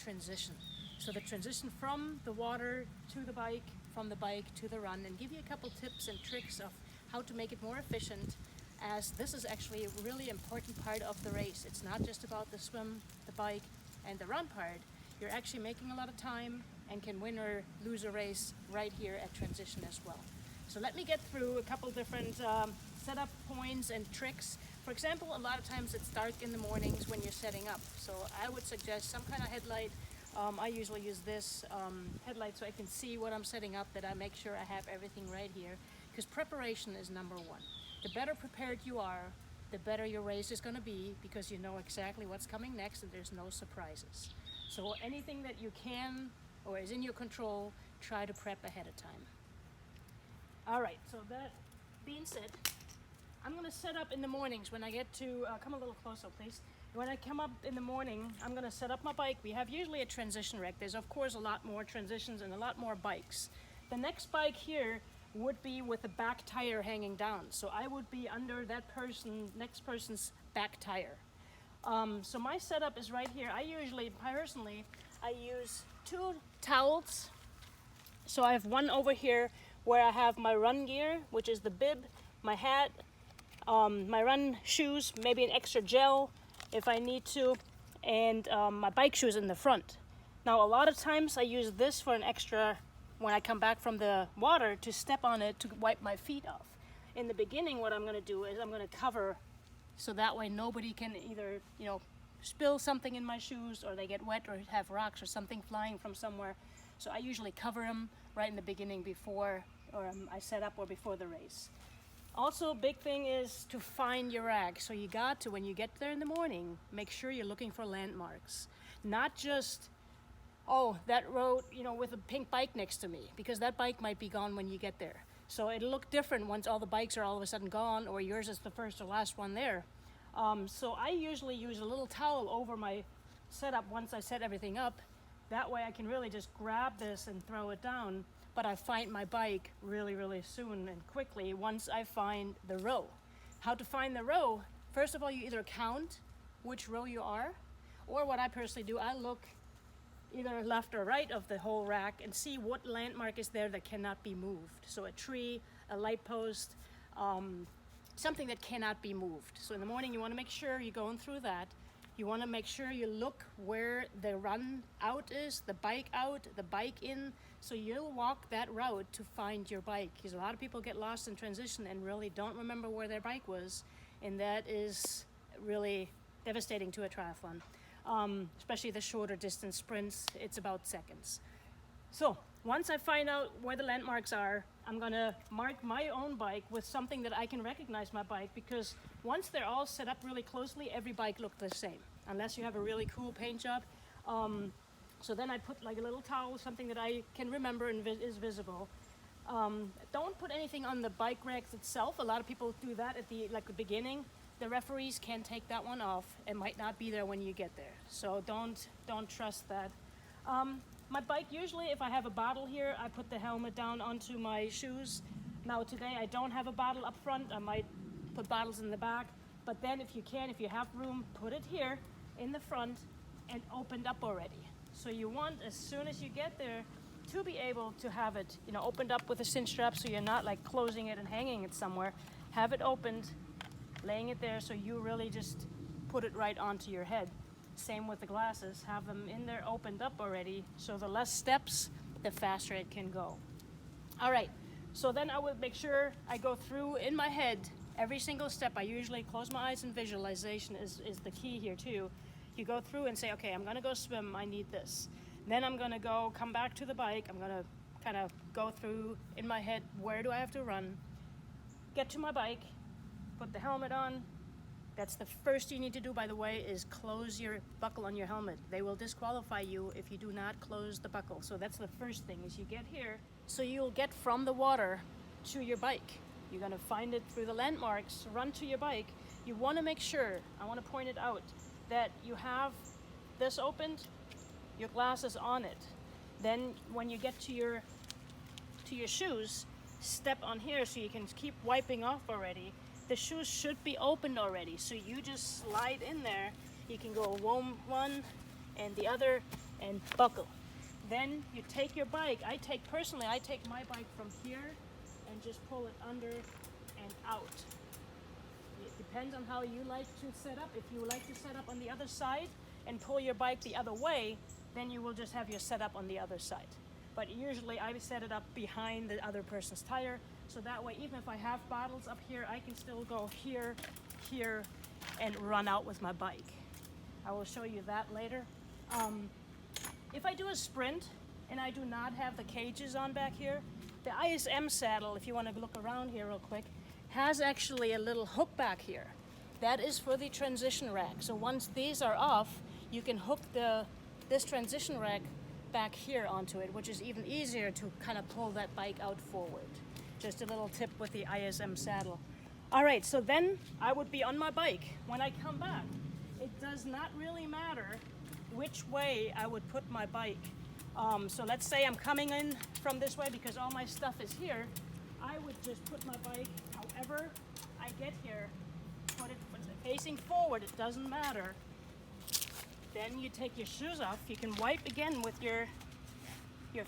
transition. So the transition from the water to the bike, from the bike to the run, and give you a couple tips and tricks of how to make it more efficient, as this is actually a really important part of the race. It's not just about the swim, the bike, and the run part. You're actually making a lot of time and can win or lose a race right here at transition as well. So let me get through a couple different setup points and tricks. For example, a lot of times it's dark in the mornings when you're setting up. So I would suggest some kind of headlight. I usually use this headlight so I can see what I'm setting up, that I make sure I have everything right here, because preparation is number one. The better prepared you are, the better your race is going to be, because you know exactly what's coming next and there's no surprises. So anything that you can or is in your control, try to prep ahead of time. All right, so that being said, I'm going to set up in the mornings when I get to, come a little closer please. When I come up in the morning, I'm going to set up my bike. We have usually a transition rack. There's of course a lot more transitions and a lot more bikes. The next bike here would be with the back tire hanging down. So I would be under that next person's back tire. So my setup is right here. I usually, personally, I use 2 towels. So I have one over here where I have my run gear, which is the bib, my hat, my run shoes, maybe an extra gel if I need to, and my bike shoes in the front. Now a lot of times I use this for an extra, when I come back from the water, to step on it to wipe my feet off. In the beginning, what I'm going to do is I'm going to cover, so that way nobody can either, spill something in my shoes, or they get wet, or have rocks or something flying from somewhere. So I usually cover them right in the beginning before I set up or before the race. Also, a big thing is to find your rack. So you got to, when you get there in the morning, make sure you're looking for landmarks. Not just, oh, that road, with a pink bike next to me, because that bike might be gone when you get there. So it'll look different once all the bikes are all of a sudden gone, or yours is the first or last one there. So I usually use a little towel over my setup once I set everything up. That way I can really just grab this and throw it down. But I find my bike really, really soon and quickly once I find the row. How to find the row? First of all, you either count which row you are, or what I personally do, I look either left or right of the whole rack and see what landmark is there that cannot be moved. So a tree, a light post, something that cannot be moved. So in the morning you want to make sure you're going through that. You want to make sure you look where the run out is, the bike out, the bike in. So you'll walk that route to find your bike, because a lot of people get lost in transition and really don't remember where their bike was. And that is really devastating to a triathlon, especially the shorter distance sprints. It's about seconds. So once I find out where the landmarks are, I'm going to mark my own bike with something that I can recognize my bike, because once they're all set up really closely, every bike looks the same, unless you have a really cool paint job. So then I put like a little towel, something that I can remember and is visible. Don't put anything on the bike racks itself. A lot of people do that at the beginning. The referees can take that one off. It might not be there when you get there. So don't trust that. My bike, usually if I have a bottle here, I put the helmet down onto my shoes. Now today I don't have a bottle up front. I might put bottles in the back. But then if you have room, put it here in the front and opened up already. So you want, as soon as you get there, to be able to have it, opened up with a cinch strap, so you're not like closing it and hanging it somewhere. Have it opened, laying it there, so you really just put it right onto your head. Same with the glasses, have them in there opened up already, so the less steps, the faster it can go. All right, so then I would make sure I go through in my head every single step. I usually close my eyes, and visualization is the key here too. You go through and say, okay, I'm gonna go swim, I need this. Then I'm gonna come back to the bike, I'm gonna kind of go through in my head, where do I have to run? Get to my bike, put the helmet on. That's the first you need to do, by the way, is close your buckle on your helmet. They will disqualify you if you do not close the buckle. So that's the first thing, is you get here. So you'll get from the water to your bike. You're gonna find it through the landmarks, run to your bike. You wanna make sure, I wanna point it out, that you have this opened, your glasses on it. Then when you get to your shoes, step on here so you can keep wiping off already. The shoes should be opened already, so you just slide in there. You can go one and the other, and buckle. Then you take your bike. Personally, I take my bike from here and just pull it under and out. It depends on how you like to set up. If you like to set up on the other side and pull your bike the other way, then you will just have your setup on the other side. But usually I set it up behind the other person's tire, so that way even if I have bottles up here, I can still go here, here, and run out with my bike. I will show you that later. If I do a sprint and I do not have the cages on back here, the ISM saddle, if you want to look around here real quick, has actually a little hook back here. That is for the transition rack. So once these are off, you can hook this transition rack back here onto it, which is even easier to kind of pull that bike out forward. Just a little tip with the ISM saddle. All right, so then I would be on my bike. When I come back, it does not really matter which way I would put my bike. So let's say I'm coming in from this way because all my stuff is here. I would just put my bike however I get here, put it facing forward, it doesn't matter. Then you take your shoes off. You can wipe again with your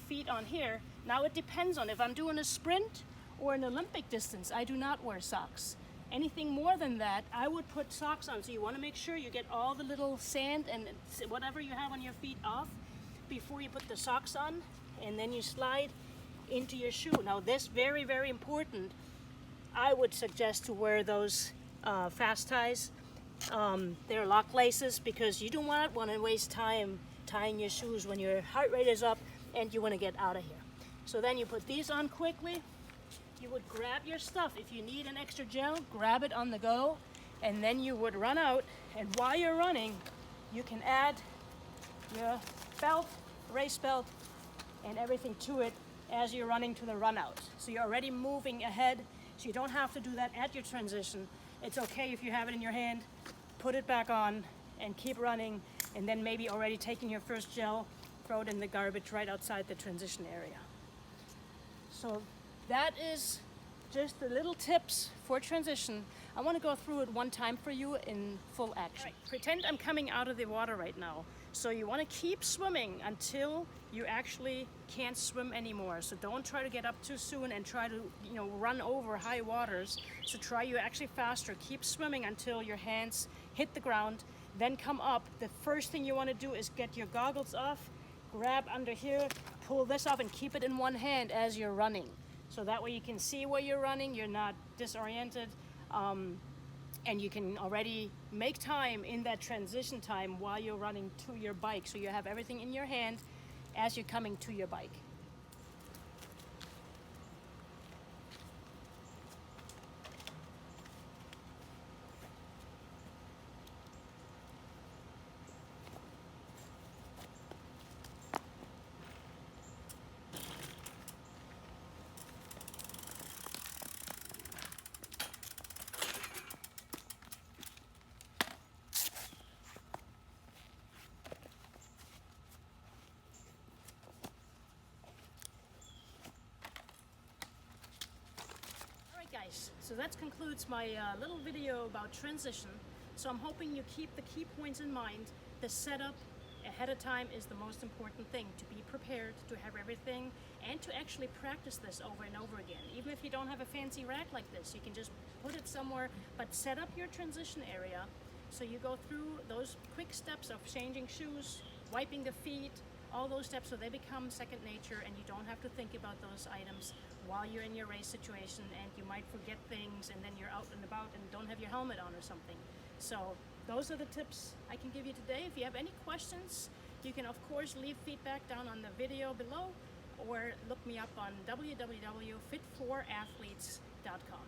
feet on here. Now it depends on if I'm doing a sprint or an Olympic distance, I do not wear socks. Anything more than that, I would put socks on. So you want to make sure you get all the little sand and whatever you have on your feet off before you put the socks on, and then you slide into your shoe. Now this, very, very important. I would suggest to wear those fast ties. They're lock laces because you don't want to waste time tying your shoes when your heart rate is up and you want to get out of here. So then you put these on quickly. You would grab your stuff. If you need an extra gel, grab it on the go, and then you would run out. And while you're running, you can add your belt, race belt, and everything to it as you're running to the run out. So you're already moving ahead, so you don't have to do that at your transition. It's okay if you have it in your hand, put it back on and keep running, and then maybe already taking your first gel, throw it in the garbage right outside the transition area. So that is just the little tips for transition. I want to go through it one time for you in full action. Right. Pretend I'm coming out of the water right now. So you want to keep swimming until you actually can't swim anymore. So don't try to get up too soon and try to, run over high waters. So try you actually faster. Keep swimming until your hands hit the ground, then come up. The first thing you want to do is get your goggles off, grab under here, pull this off and keep it in one hand as you're running. So that way you can see where you're running, you're not disoriented, and you can already make time in that transition time while you're running to your bike. So you have everything in your hand as you're coming to your bike. Guys, so that concludes my little video about transition. So I'm hoping you keep the key points in mind. The setup ahead of time is the most important thing, to be prepared, to have everything, and to actually practice this over and over again. Even if you don't have a fancy rack like this, you can just put it somewhere, but set up your transition area so you go through those quick steps of changing shoes, wiping the feet, all those steps, so they become second nature and you don't have to think about those items while you're in your race situation, and you might forget things and then you're out and about and don't have your helmet on or something. So those are the tips I can give you today. If you have any questions, you can of course leave feedback down on the video below or look me up on www.fit4athletes.com.